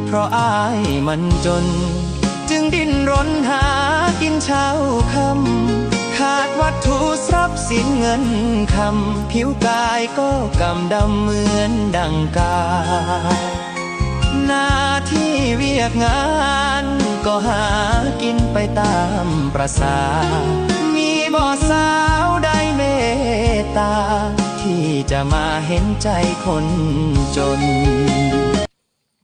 เพราะอายมันจนจึงดิ้นรนหากินเช้าค่ำขาดวัตถุทรัพย์สินเงินคำผิวกายก็กำดำเหมือนดังกาหน้าที่เวียกงานก็หากินไปตามประสามีบ่สาวใดเมตตาที่จะมาเห็นใจคนจน